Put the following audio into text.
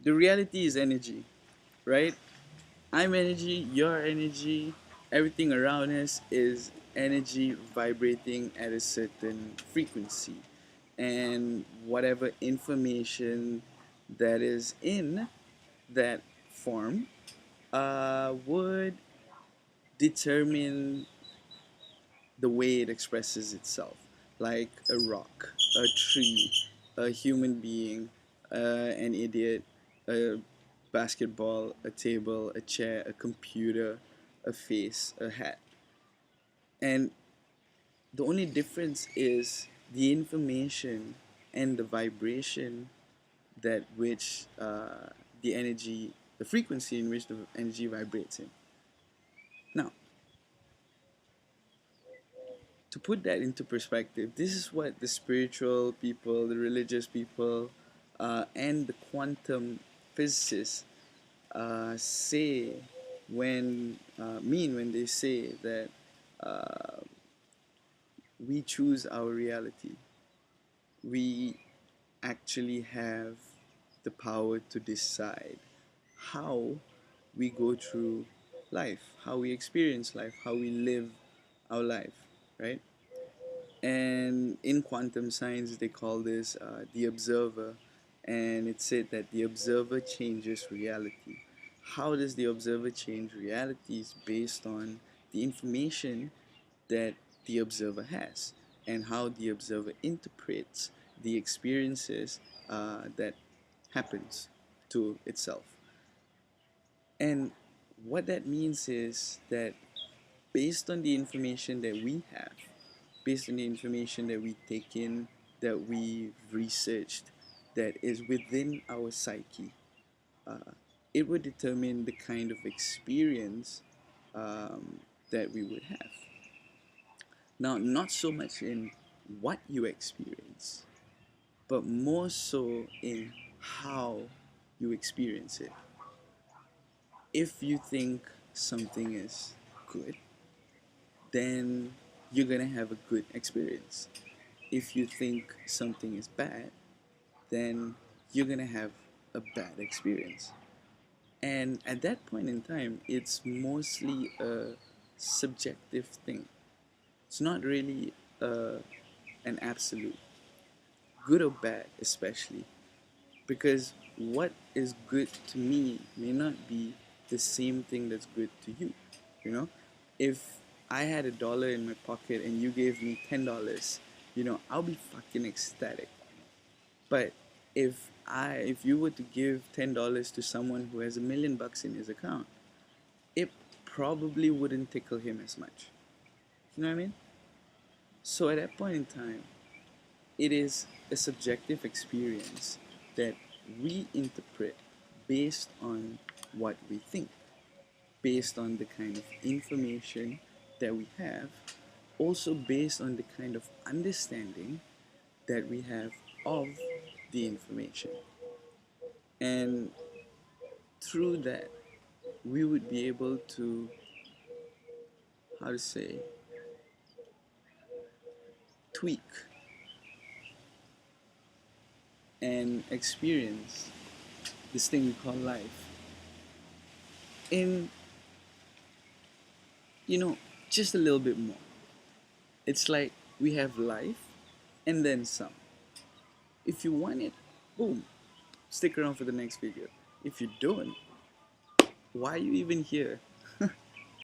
The reality is energy, right? I'm energy, you're energy, everything around us is energy vibrating at a certain frequency. And whatever information that is in that form would determine the way it expresses itself, like a rock, a tree, a human being, an idiot, a basketball, a table, a chair, a computer, a face, a hat. And the only difference is the information and the vibration that which the energy, the frequency in which the energy vibrates in. Now, to put that into perspective, this is what the spiritual people, the religious people, and the quantum physicists say when they say that uh, we choose our reality. We actually have the power to decide how we go through life, how we experience life, how we live our life, right? And in quantum science, they call this the observer, and it said that the observer changes reality. How does the observer change reality is based on the information that the observer has and how the observer interprets the experiences that happens to itself. And what that means is that based on the information that we have, based on the information that we take in, that we've researched, that is within our psyche, uh, it would determine the kind of experience that we would have. Now, not so much in what you experience, but more so in how you experience it. If you think something is good, then you're gonna have a good experience. If you think something is bad, then you're gonna have a bad experience. And at that point in time, it's mostly a subjective thing. It's not really an absolute, good or bad, especially. Because what is good to me may not be the same thing that's good to you. You know, if I had $1 in my pocket and you gave me $10, I'll be fucking ecstatic. But if you were to give $10 to someone who has $1 million in his account, it probably wouldn't tickle him as much. You know what I mean? So at that point in time, it is a subjective experience that we interpret based on what we think, based on the kind of information that we have, also based on the kind of understanding that we have of the information. And through that, we would be able to, how to say, tweak and experience this thing we call life in, you know, just a little bit more. It's like we have life and then some. If you want it, boom, stick around for the next video. If you don't, why are you even here?